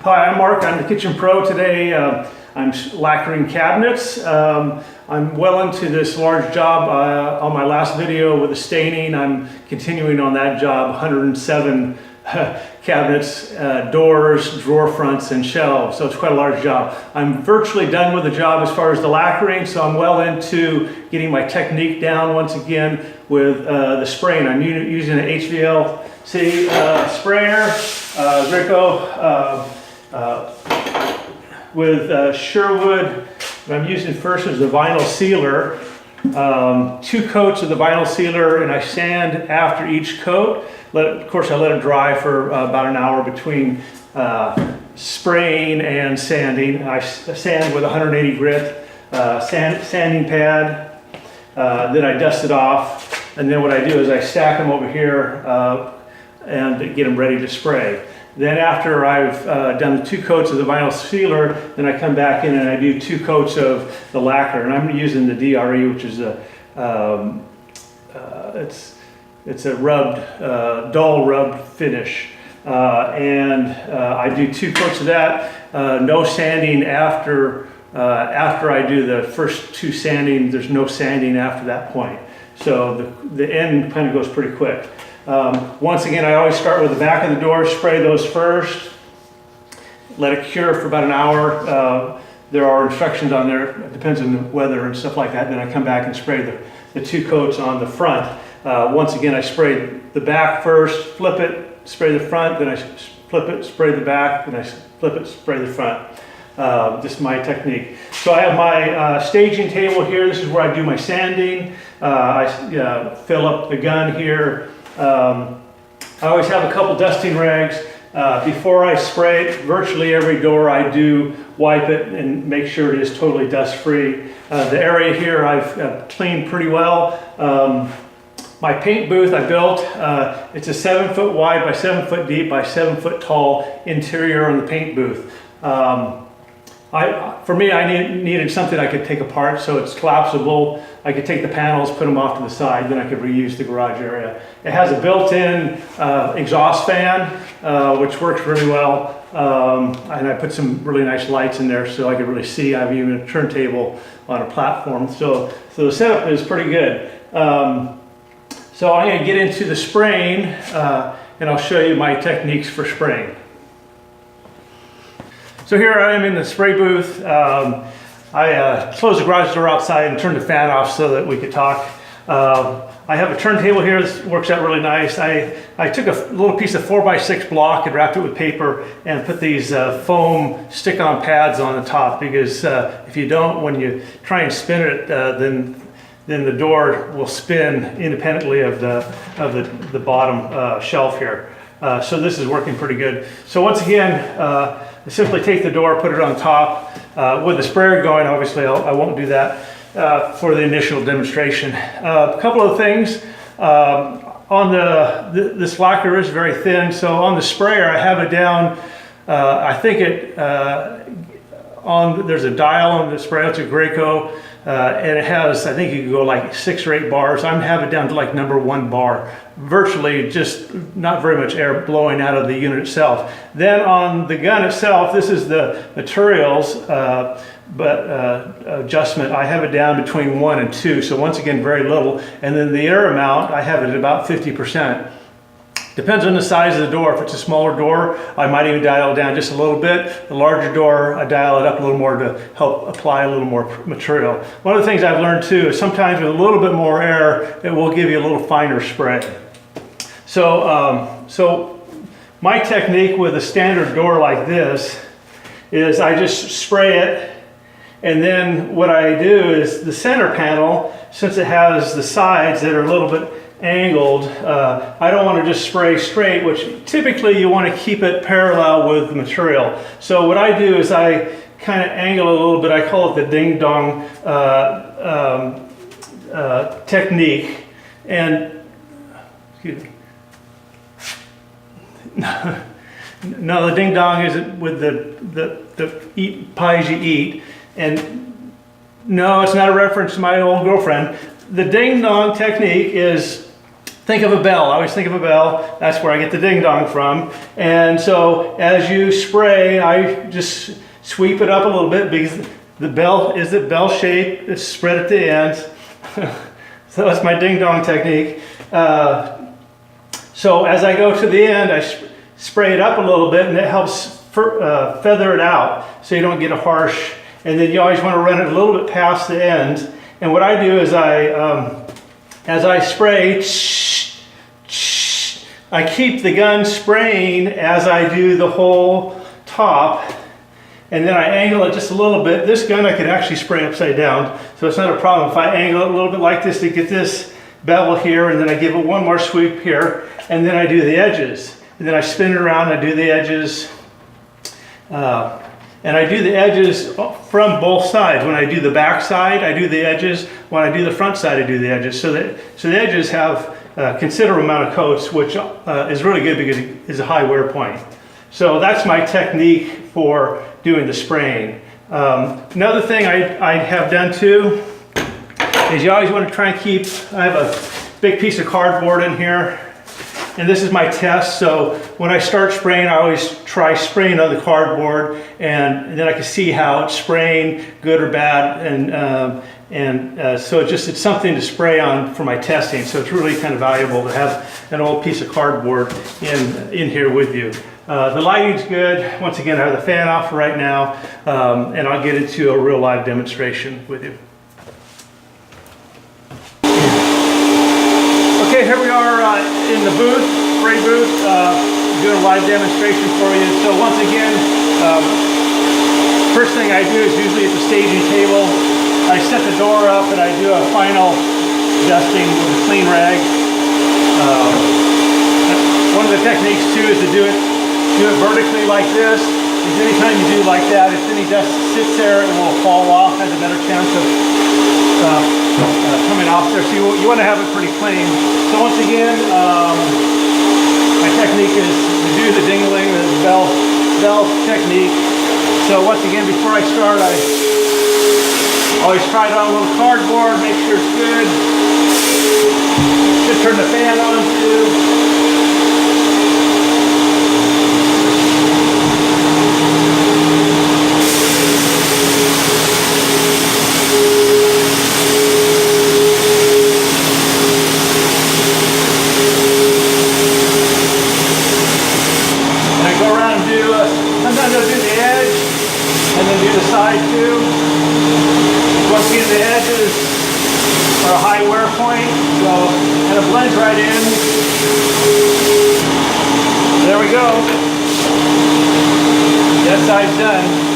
Hi, I'm Mark. I'm the Kitchen Pro today. I'm lacquering cabinets. I'm well into this large job. On my last video with the staining, I'm continuing on that job. 107 cabinets, doors, drawer fronts, and shelves. So it's quite a large job. I'm virtually done with the job as far as the lacquering, so I'm well into getting my technique down once again with the spraying. I'm using an HVLC sprayer, Greco, with Sherwood. What I'm using first is the vinyl sealer. 2 coats of the vinyl sealer, and I sand after each coat. Of course, I let it dry for about an hour between spraying and sanding. I sand with 180 grit sanding pad. Then I dust it off, and then what I do is I stack them over here and get them ready to spray. Then after I've done the 2 coats of the vinyl sealer, then I come back in and I do 2 coats of the lacquer. And I'm using the DRE, which is a it's a rubbed, dull rubbed finish. I do 2 coats of that. No sanding after I do the first 2 sanding. There's no sanding after that point. So the end kind of goes pretty quick. Once again, I always start with the back of the door, spray those first, let it cure for about an hour. There are instructions on there, it depends on the weather and stuff like that. Then I come back and spray the 2 coats on the front. Once again, I spray the back first, flip it, spray the front, then I flip it, spray the back, then I flip it, spray the front. Just my technique. So I have my staging table here. This is where I do my sanding. I fill up the gun here. I always have a couple dusting rags. Before I spray it, virtually every door I do wipe it and make sure it is totally dust free. The area here I've cleaned pretty well. My paint booth I built, it's a 7 foot wide by 7 foot deep by 7 foot tall interior on the paint booth. For me, I needed something I could take apart so it's collapsible. I could take the panels, put them off to the side, then I could reuse the garage area. It has a built-in exhaust fan, which works really well. And I put some really nice lights in there so I could really see. I have even a turntable on a platform. So the setup is pretty good. So I'm going to get into the spraying, and I'll show you my techniques for spraying. So here I am in the spray booth. I closed the garage door outside and turned the fan off so that we could talk. I have a turntable here. This works out really nice. I took a little piece of 4x6 block and wrapped it with paper and put these foam stick-on pads on the top, because if you don't, when you try and spin it, then the door will spin independently of the bottom shelf here. So this is working pretty good. So once again, I simply take the door, put it on top. With the sprayer going, obviously I won't do that for the initial demonstration. A couple of things. On this lacquer is very thin, so on the sprayer I have it down, I think there's a dial on the sprayer. It's a Greco. And it has, I think you can go like 6 or 8 bars. I'm having it down to like number 1 bar. Virtually just not very much air blowing out of the unit itself. Then on the gun itself, this is the materials, adjustment. I have it down between 1 and 2. So once again, very little. And then the air amount, I have it at about 50%. Depends on the size of the door. If it's a smaller door, I might even dial it down just a little bit. The larger door, I dial it up a little more to help apply a little more material. One of the things I've learned too is sometimes with a little bit more air, it will give you a little finer spray. So my technique with a standard door like this is I just spray it, and then what I do is the center panel, since it has the sides that are a little bit angled, I don't want to just spray straight, which typically you want to keep it parallel with the material. So what I do is I kind of angle it a little bit. I call it the ding dong technique. And excuse me. No, the ding dong is with the eat pie as you eat. And no, it's not a reference to my old girlfriend. The ding dong technique is think of a bell. I always think of a bell. That's where I get the ding dong from. And so as you spray, I just sweep it up a little bit because the bell is the bell shape. It's spread at the ends. So that's my ding dong technique. So as I go to the end, I spray it up a little bit, and it helps feather it out so you don't get a harsh. And then you always want to run it a little bit past the end. And what I do is as I spray, I keep the gun spraying as I do the whole top, and then I angle it just a little bit. This gun I could actually spray upside down, so it's not a problem. If I angle it a little bit like this to get this bevel here, and then I give it one more sweep here, and then I do the edges. And then I spin it around, I do the edges. And I do the edges from both sides. When I do the back side, I do the edges. When I do the front side, I do the edges. So the edges have a considerable amount of coats, which is really good because it is a high wear point. So that's my technique for doing the spraying. Another thing I have done too is you always want to try and keep, I have a big piece of cardboard in here, and this is my test. So when I start spraying, I always try spraying on the cardboard, and then I can see how it's spraying, good or bad, so it's something to spray on for my testing. So it's really kind of valuable to have an old piece of cardboard in here with you. The lighting's good. Once again, I have the fan off right now, and I'll get into a real live demonstration with you. Okay, here we are in the booth, spray booth, doing a live demonstration for you. So once again, first thing I do is usually at the staging table, I set the door up and I do a final dusting with a clean rag. One of the techniques too is to do it vertically like this. Because anytime you do like that, if any dust sits there, it will fall off, has a better chance of coming off there. So you want to have it pretty clean. So once again, my technique is to do the dingling, the bell technique. So once again, before I start, I always try it on a little cardboard, make sure it's good. Just turn the fan on too. Sometimes I'll do the edge and then do the side too. Once again, the edges are a high wear point, so and it blends right in. There we go. That side's done.